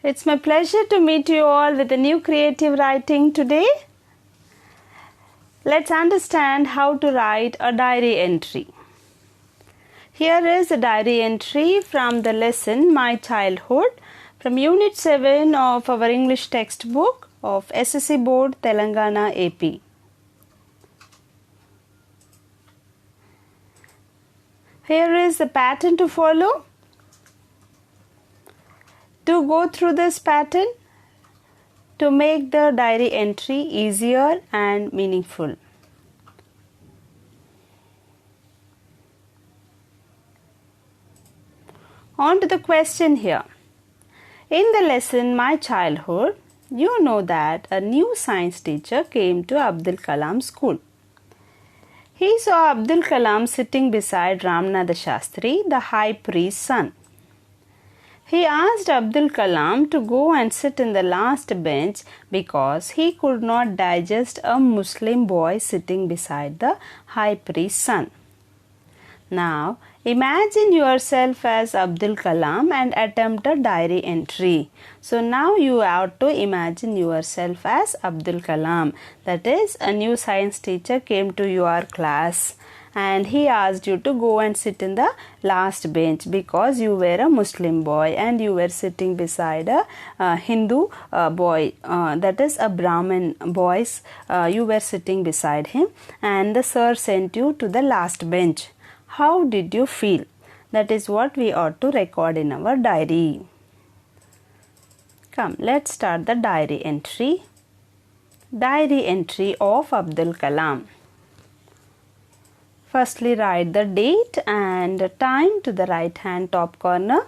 It's my pleasure to meet you all with a new creative writing today. Let's understand how to write a diary entry. Here is a diary entry from the lesson My Childhood from Unit 7 of our English textbook of SSC Board Telangana AP. Here is the pattern to follow. To go through this pattern to make the diary entry easier and meaningful. On to the question here. In the lesson My Childhood, you know that a new science teacher came to Abdul Kalam's school. He saw Abdul Kalam sitting beside Ramanatha Shastri, the high priest's son. He asked Abdul Kalam to go and sit in the last bench because he could not digest a Muslim boy sitting beside the high priest's son. Now, imagine yourself as Abdul Kalam and attempt a diary entry. So now you have to imagine yourself as Abdul Kalam. That is, a new science teacher came to your class and he asked you to go and sit in the last bench because you were a Muslim boy and you were sitting beside a Hindu boy, that is a Brahmin boy. You were sitting beside him and the sir sent you to the last bench. How did you feel? That is what we ought to record in our diary. Come, let's start the diary entry. Diary entry of Abdul Kalam. Firstly, write the date and time to the right hand top corner.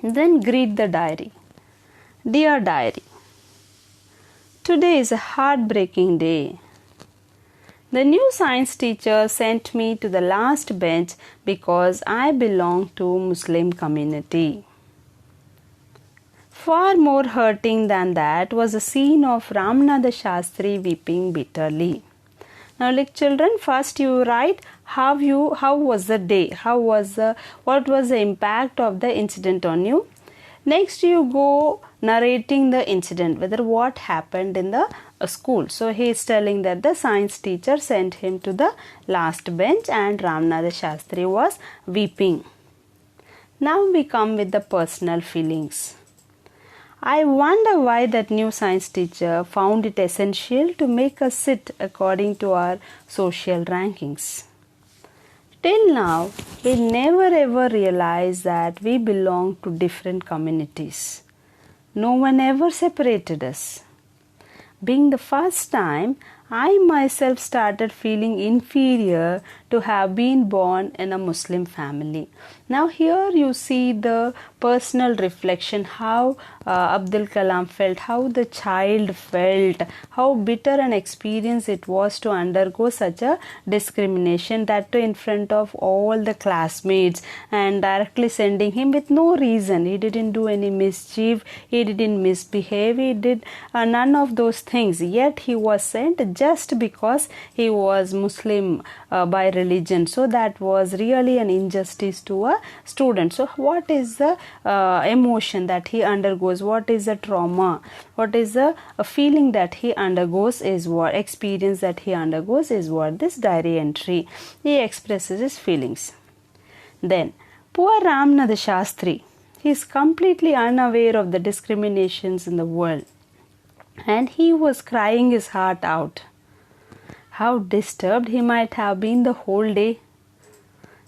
Then greet the diary. Dear diary, today is a heartbreaking day. The new science teacher sent me to the last bench because I belong to Muslim community. Far more hurting than that was the scene of Ramanatha Shastri weeping bitterly. Now, like children, first you write how was the day, what was the impact of the incident on you. Next, you go narrating the incident, whether what happened in the school. So he is telling that the science teacher sent him to the last bench and Ramanatha Shastri was weeping. Now we come with the personal feelings. I wonder why that new science teacher found it essential to make us sit according to our social rankings. Till now, we never ever realized that we belong to different communities. No one ever separated us. Being the first time, I myself started feeling inferior to have been born in a Muslim family. Now here you see the personal reflection, how Abdul Kalam felt, how the child felt, how bitter an experience it was to undergo such a discrimination, that too in front of all the classmates and directly sending him with no reason. He didn't do any mischief, he didn't misbehave, he did none of those things. Yet he was sent just because he was Muslim by religion. So that was really an injustice to a student. So what is the emotion that he undergoes? What is the trauma? What is the feeling that he undergoes is what, experience that he undergoes is what this diary entry. He expresses his feelings. Then, poor Ramanatha Shastri, he is completely unaware of the discriminations in the world. And he was crying his heart out. How disturbed he might have been the whole day.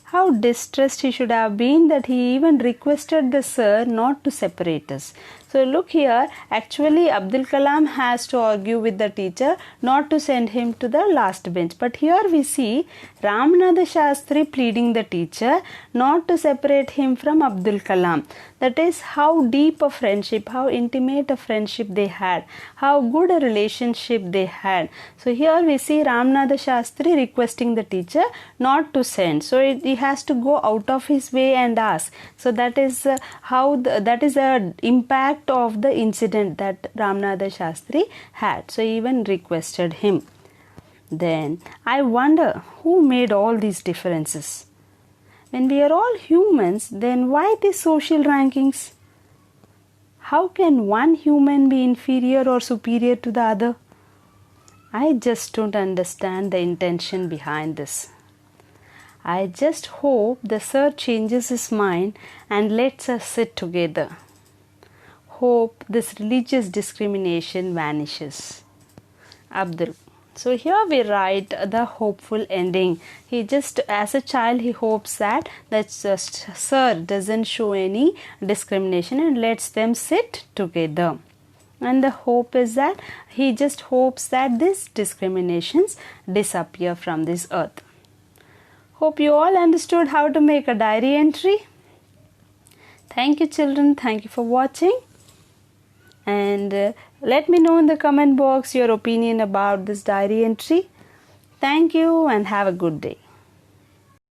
How distressed he should have been that he even requested the sir not to separate us. So look here, actually Abdul Kalam has to argue with the teacher not to send him to the last bench. But here we see Ramanatha Shastri pleading the teacher not to separate him from Abdul Kalam. That is how deep a friendship, how intimate a friendship they had, how good a relationship they had. So here we see Ramanatha Shastri requesting the teacher not to send. So he has to go out of his way and ask. So that is that is the impact of the incident that Ramanatha Shastri had. So he even requested him. Then I wonder who made all these differences. When we are all humans, then why these social rankings? How can one human be inferior or superior to the other? I just don't understand the intention behind this. I just hope the sir changes his mind and lets us sit together. Hope this religious discrimination vanishes. Abdul. So here we write the hopeful ending. He just, as a child, he hopes that the sir doesn't show any discrimination and lets them sit together. And the hope is that he just hopes that these discriminations disappear from this earth. Hope you all understood how to make a diary entry. Thank you, children. Thank you for watching. And let me know in the comment box your opinion about this diary entry. Thank you and have a good day.